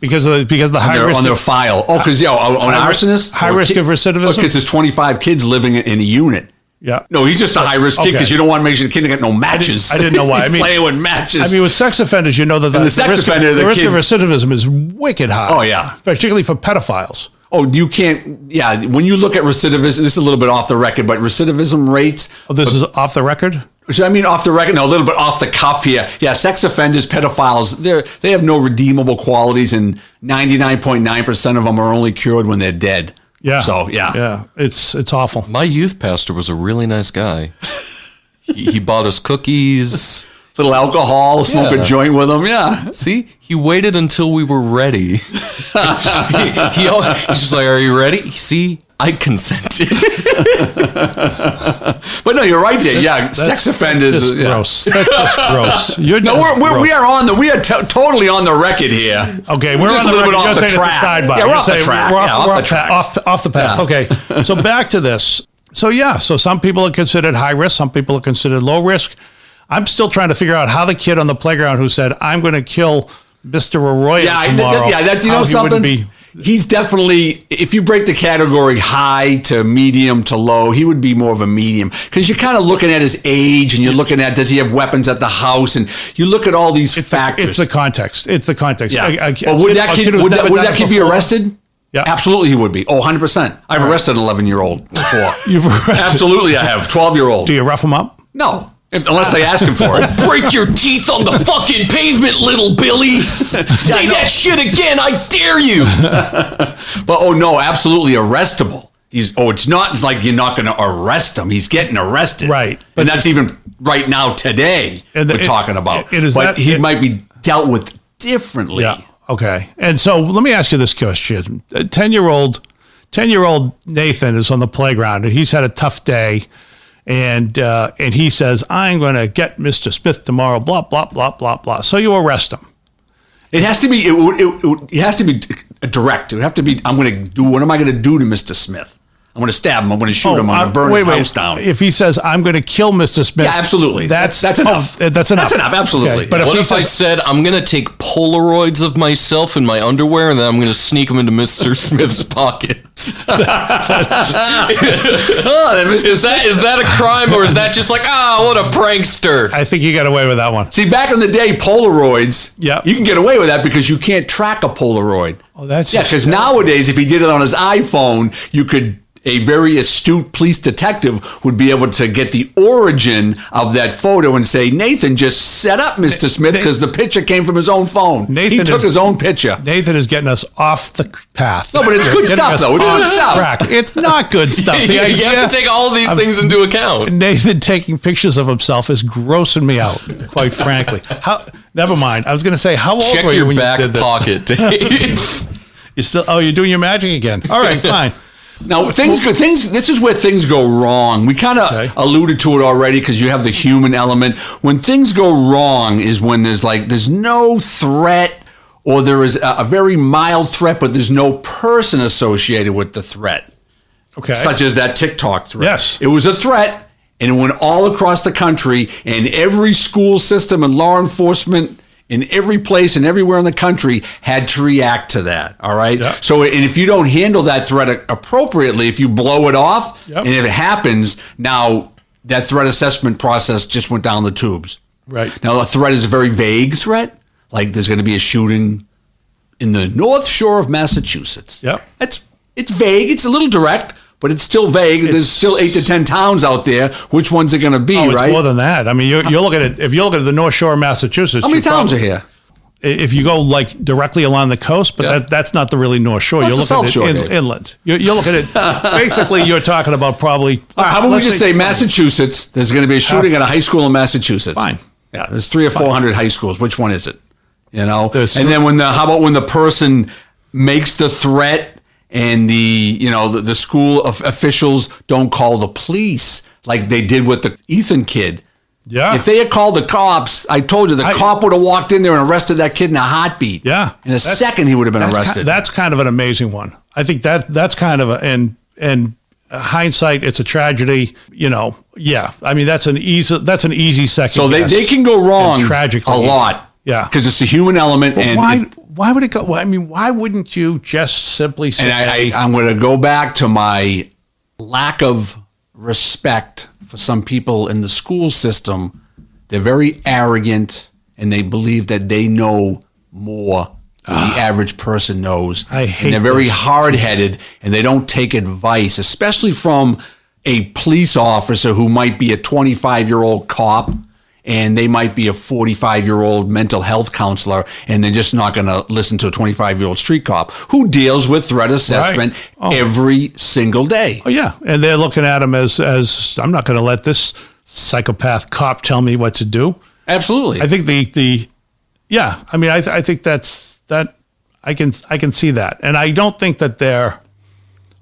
because of the high risk on their file. Oh, because on arsonist, high risk of recidivism. Because there's 25 kids living in a unit. Yeah. No, he's just a high risk kid because you don't want to make sure the kid got no matches. I didn't know why. He's playing with matches. I mean, with sex offenders, you know that the risk of recidivism is wicked high. Oh yeah, particularly for pedophiles. Oh, you can't. Yeah, when you look at recidivism, this is a little bit off the record, but recidivism rates. Oh, this is off the record. I mean, off the record, no, a little bit off the cuff here. Yeah, sex offenders, pedophiles, they have no redeemable qualities, and 99.9% of them are only cured when they're dead. Yeah. So yeah, it's awful. My youth pastor was a really nice guy. he bought us cookies, little alcohol, smoke a joint with them. Yeah. See, he waited until we were ready. he's just like, "Are you ready?" See, I consented. But no, you're right, Dave. Yeah, sex offenders. That's just gross. That's just gross. We are totally on the record here. Okay, we're just on a little bit off the track. Yeah, we're off the track. Off the path. Yeah. Okay, so back to this. So some people are considered high risk. Some people are considered low risk. I'm still trying to figure out how the kid on the playground who said, "I'm going to kill Mr. Arroyo tomorrow." You know something? He's definitely, if you break the category high to medium to low, he would be more of a medium. Because you're kind of looking at his age and you're looking at, does he have weapons at the house? And you look at all these factors. It's the context. Yeah. Would that kid be arrested? Yeah. Absolutely he would be. Oh, 100%. I've arrested an 11-year-old before. You've arrested? Absolutely I have. 12-year-old. Do you rough him up? No. Unless they ask him for it. Break your teeth on the fucking pavement, little Billy. Say that shit again, I dare you. But no, absolutely arrestable. It's like you're not going to arrest him. He's getting arrested. Right. And that's even right now today we're talking about. But he might be dealt with differently. Yeah. Okay. And so let me ask you this question. 10-year-old Nathan is on the playground and he's had a tough day. And he says, "I'm going to get Mr. Smith tomorrow, blah, blah, blah, blah, blah." So you arrest him. It has to be, it has to be direct. It would have to be, what am I going to do to Mr. Smith? I'm going to stab him. I'm going to shoot him. I'm going to burn his house down. If he says, "I'm going to kill Mr. Smith." Yeah, absolutely. That's enough. That's enough. That's enough, absolutely. Okay. But if I said, "I'm going to take Polaroids of myself in my underwear and then I'm going to sneak them into Mr. Smith's pockets." Is that a crime or is that just like, what a prankster? I think you got away with that one. See, back in the day, Polaroids, you can get away with that because you can't track a Polaroid. Oh, that's because nowadays, if he did it on his iPhone, a very astute police detective would be able to get the origin of that photo and say, "Nathan just set up Mr. Smith because the picture came from his own phone. He took his own picture." Nathan is getting us off the path. No, but it's good stuff, though. It's good stuff. Track. It's not good stuff. You have to take all of these things into account. Nathan taking pictures of himself is grossing me out, quite frankly. Never mind. I was going to say, how old were you when you did this? Check your back pocket, Dave. You're doing your magic again. All right, fine. Now, this is where things go wrong. We kind of alluded to it already because you have the human element. When things go wrong is when there's no threat or there is a very mild threat, but there's no person associated with the threat. Okay. Such as that TikTok threat. Yes. It was a threat and it went all across the country and every school system and law enforcement in every place and everywhere in the country had to react to that, all right? Yep. So, and if you don't handle that threat appropriately, if you blow it off, and if it happens, now that threat assessment process just went down the tubes. Right. Now, a threat is a very vague threat, like there's going to be a shooting in the North Shore of Massachusetts. Yep. It's vague, it's a little direct, but it's still vague. There's still 8 to 10 towns out there. Which ones are going to be, it's right? more than that. I mean, you look at it. If you look at the North Shore of Massachusetts, how many towns are here? If you go like directly along the coast, but that's not the really North Shore. Well, you look at it inland. You look at it. Basically, you're talking about probably. All right, how about we just say Massachusetts? There's going to be a shooting at a high school in Massachusetts. Fine. Yeah, there's 300 or 400 high schools. Which one is it? You know. And then how about when the person makes the threat? And the school officials don't call the police like they did with the Ethan kid. Yeah. If they had called the cops, I told you, the cop would have walked in there and arrested that kid in a heartbeat. Yeah. In a second, he would have been arrested. That's kind of an amazing one. I think that's kind of and hindsight, it's a tragedy. Yeah. I mean, that's an easy second. So they can go wrong tragically a lot. Yeah. Because it's a human element. But and why would it go? I mean, why wouldn't you just simply say? And I'm going to go back to my lack of respect for some people in the school system. They're very arrogant, and they believe that they know more than the average person knows. I hate and they're very those hard-headed, and they don't take advice, especially from a police officer who might be a 25-year-old cop, and they might be a 45-year-old mental health counselor, and they're just not going to listen to a 25-year-old street cop who deals with threat assessment every single day. Oh, yeah. And they're looking at him as I'm not going to let this psychopath cop tell me what to do. Absolutely. I think I mean, I think that I can see that. And I don't think that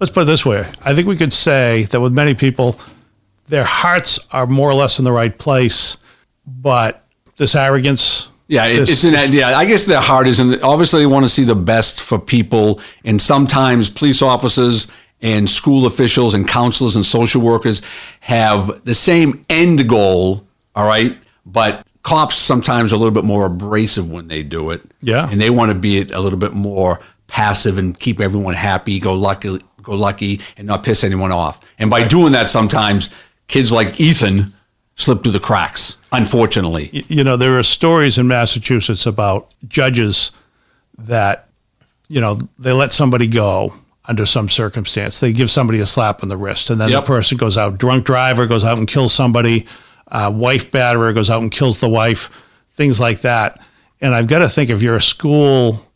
let's put it this way. I think we could say that with many people, their hearts are more or less in the right place, but this arrogance. Yeah, I guess their heart is in. Obviously, they want to see the best for people, and sometimes police officers and school officials and counselors and social workers have the same end goal. All right, but cops sometimes are a little bit more abrasive when they do it. Yeah, and they want to be a little bit more passive and keep everyone happy, go lucky, and not piss anyone off. And by doing that, sometimes kids like Ethan slip through the cracks, unfortunately. You know, there are stories in Massachusetts about judges that, you know, they let somebody go under some circumstance. They give somebody a slap on the wrist, and then the person goes out. Drunk driver goes out and kills somebody. Wife batterer goes out and kills the wife, things like that. And I've got to think, if you're a school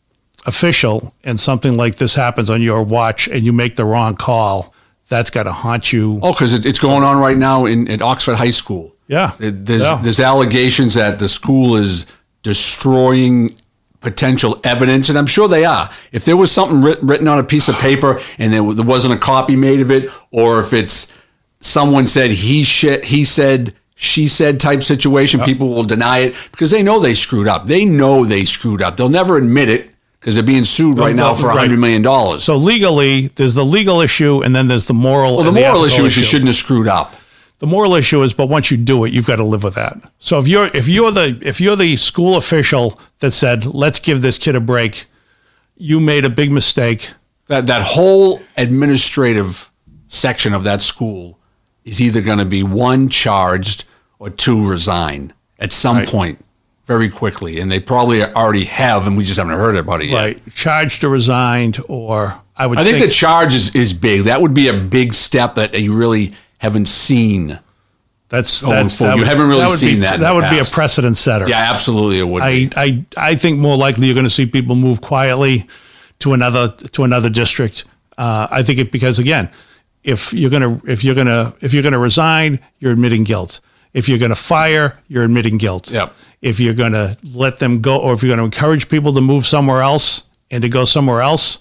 official and something like this happens on your watch and you make the wrong call, that's got to haunt you. Oh, because it's going on right now at Oxford High School. Yeah. There's allegations that the school is destroying potential evidence, and I'm sure they are. If there was something written on a piece of paper and there wasn't a copy made of it, or if it's someone said he said, she said type situation, people will deny it because they know they screwed up. They know they screwed up. They'll never admit it because they're being sued right now for $100 million. So legally, there's the legal issue, and then there's the moral. Well, the moral issue is you shouldn't have screwed up. The moral issue is, but once you do it, you've got to live with that. So if you're the school official that said, let's give this kid a break, you made a big mistake. That whole administrative section of that school is either going to be 1, charged, or 2, resign at some point very quickly. And they probably already have, and we just haven't heard about it yet. Right. Charged or resigned, or I think the charge is big. That would be a big step that you really haven't seen. You haven't really seen that. That would be a precedent setter. Yeah, absolutely, it would be. I think more likely you're going to see people move quietly to another district. I think because again, if you're going to resign, you're admitting guilt. If you're going to fire, you're admitting guilt. Yep. If you're going to let them go, or if you're going to encourage people to move somewhere else and to go somewhere else,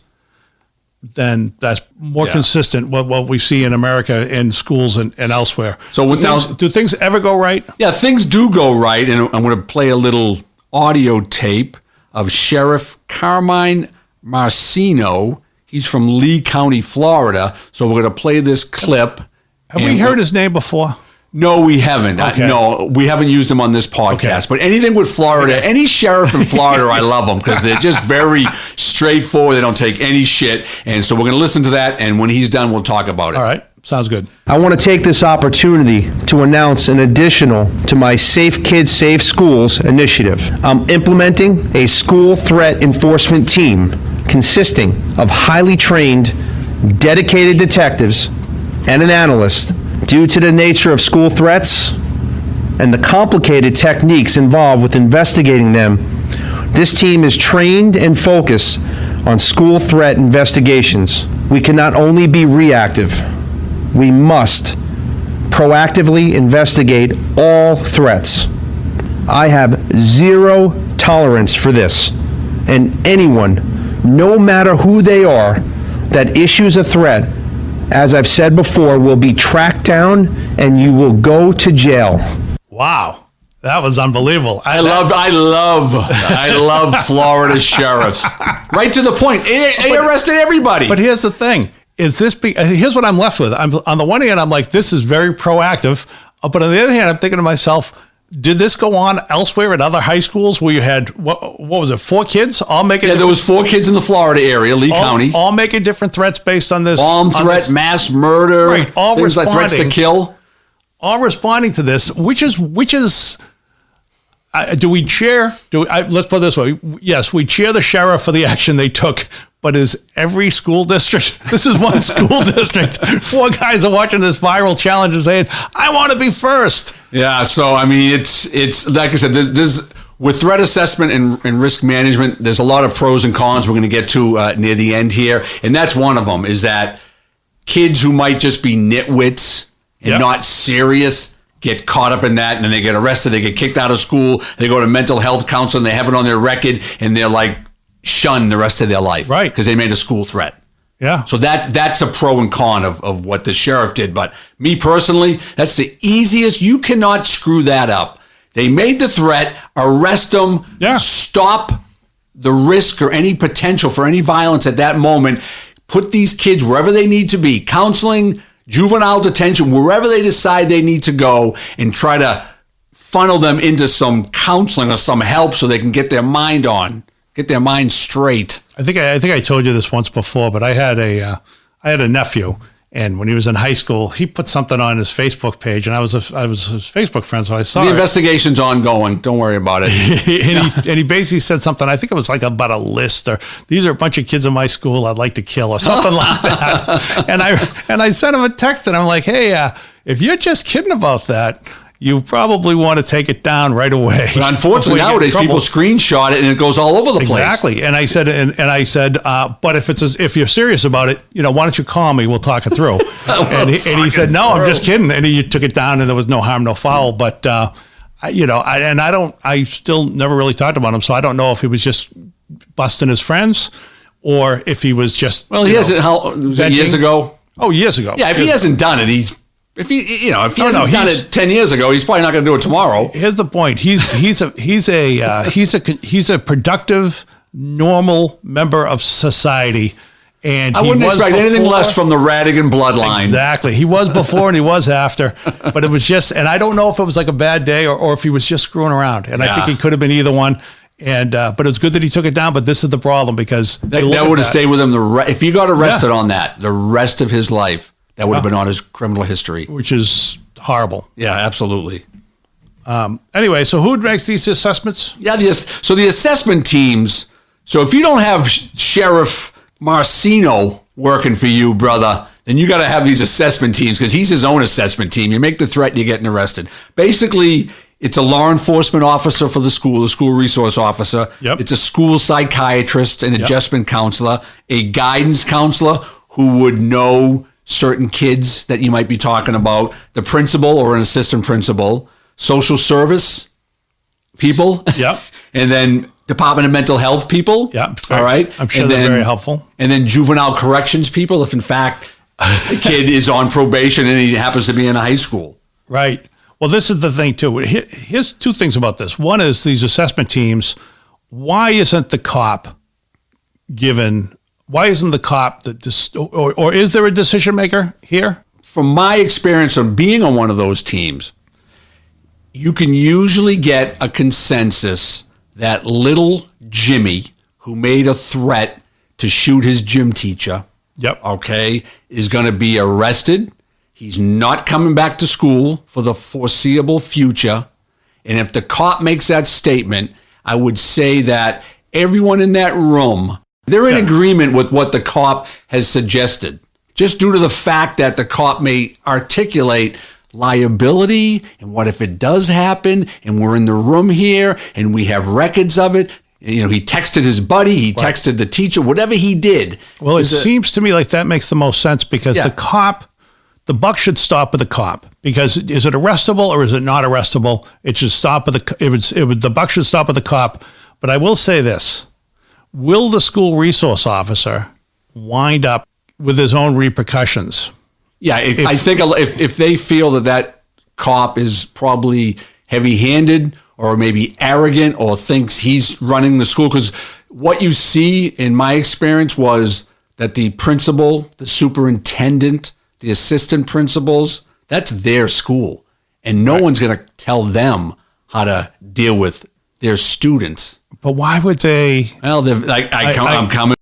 then that's more consistent with what we see in America in schools and elsewhere. So do things ever go right? Yeah, things do go right, and I'm going to play a little audio tape of Sheriff Carmine Marcino. He's from Lee County, Florida. So we're going to play this clip. Have we heard his name before? No, we haven't. Okay. No, we haven't used them on this podcast. Okay. But anything with Florida, any sheriff in Florida, I love them because they're just very straightforward. They don't take any shit. And so we're going to listen to that. And when he's done, we'll talk about it. All right. Sounds good. I want to take this opportunity to announce an additional to my Safe Kids, Safe Schools initiative. I'm implementing a school threat enforcement team consisting of highly trained, dedicated detectives and an analyst. Due to the nature of school threats and the complicated techniques involved with investigating them, this team is trained and focused on school threat investigations. We can not only be reactive, we must proactively investigate all threats. I have zero tolerance for this, and anyone, no matter who they are, that issues a threat, as I've said before, will be tracked down and you will go to jail. Wow. That was unbelievable. I love Florida sheriffs. Right to the point. They arrested everybody. But here's the thing. Here's what I'm left with. On the one hand, I'm like, this is very proactive. But on the other hand, I'm thinking to myself, did this go on elsewhere at other high schools where you had, what was it, 4 kids all making? Yeah, there was 4 kids in the Florida area, Lee County. All making different threats based on this. Bomb threat, mass murder, right, all things like threats to kill. All responding to this, which is do we cheer? Let's put it this way. Yes, we cheer the sheriff for the action they took, but is every school district, this is one school district, 4 guys are watching this viral challenge and saying, I want to be first. Yeah, so I mean, it's like I said, there's with threat assessment and risk management, there's a lot of pros and cons we're going to get to near the end here. And that's one of them, is that kids who might just be nitwits and not serious get caught up in that, and then they get arrested, they get kicked out of school, they go to mental health counseling, they have it on their record, and they're like shunned the rest of their life. Right. Because they made a school threat. Yeah. So that's a pro and con of what the sheriff did. But me personally, that's the easiest. You cannot screw that up. They made the threat, arrest them, stop the risk or any potential for any violence at that moment, put these kids wherever they need to be, counseling, juvenile detention, wherever they decide they need to go, and try to funnel them into some counseling or some help so they can get their mind straight. I think I told you this once before, but I had a nephew, and when he was in high school, he put something on his Facebook page, and I was his Facebook friend, so I saw the investigation's ongoing. Don't worry about it. and he basically said something. I think it was like about a list, or these are a bunch of kids in my school I'd like to kill, or something like that. And I sent him a text, and I'm like, hey, if you're just kidding about that, you probably want to take it down right away. But unfortunately, nowadays people screenshot it and it goes all over the place. Exactly. And I said, but if you're serious about it, why don't you call me? We'll talk it through. and he said, no, I'm just kidding. And he took it down, and there was no harm, no foul. But I still never really talked about him, so I don't know if he was just busting his friends or if he was just. Well, he hasn't. Years ago. Oh, years ago. Yeah, if he hasn't done it, if he hasn't done it 10 years ago, he's probably not going to do it tomorrow. Here's the point: he's a productive, normal member of society, and I wouldn't expect anything less from the Rattigan bloodline. Exactly, he was before and he was after, but it was just, and I don't know if it was like a bad day or if he was just screwing around, and I think he could have been either one. And but it's good that he took it down. But this is the problem, because that would have stayed with him. If he got arrested on that, the rest of his life. That would have been on his criminal history. Which is horrible. Yeah, absolutely. Anyway, so who makes these assessments? Yeah, so the assessment teams. So if you don't have Sheriff Marcino working for you, brother, then you got to have these assessment teams, because he's his own assessment team. You make the threat, you're getting arrested. Basically, it's a law enforcement officer for the school resource officer. Yep. It's a school psychiatrist, an adjustment counselor, a guidance counselor who would know certain kids that you might be talking about, the principal or an assistant principal, social service people, and then Department of Mental Health people. Yeah, all right. I'm sure they're very helpful. And then juvenile corrections people, if in fact the kid is on probation and he happens to be in a high school. Right. Well, this is the thing too. Here's 2 things about this. One is these assessment teams. Why isn't the cop given? Why isn't the cop or is there a decision maker here? From my experience of being on one of those teams, you can usually get a consensus that little Jimmy, who made a threat to shoot his gym teacher, is going to be arrested. He's not coming back to school for the foreseeable future. And if the cop makes that statement, I would say that everyone in that room, they're in agreement with what the cop has suggested, just due to the fact that the cop may articulate liability and what if it does happen, and we're in the room here and we have records of it. He texted his buddy, he texted the teacher, whatever he did. Well, it seems to me like that makes the most sense, because the buck should stop with the cop, because is it arrestable or is it not arrestable? It should stop with the buck should stop with the cop. But I will say this. Will the school resource officer wind up with his own repercussions? Yeah, I think if they feel that cop is probably heavy-handed or maybe arrogant or thinks he's running the school, because what you see in my experience was that the principal, the superintendent, the assistant principals, that's their school. And no one's going to tell them how to deal with their students. But why would they? Well, I'm coming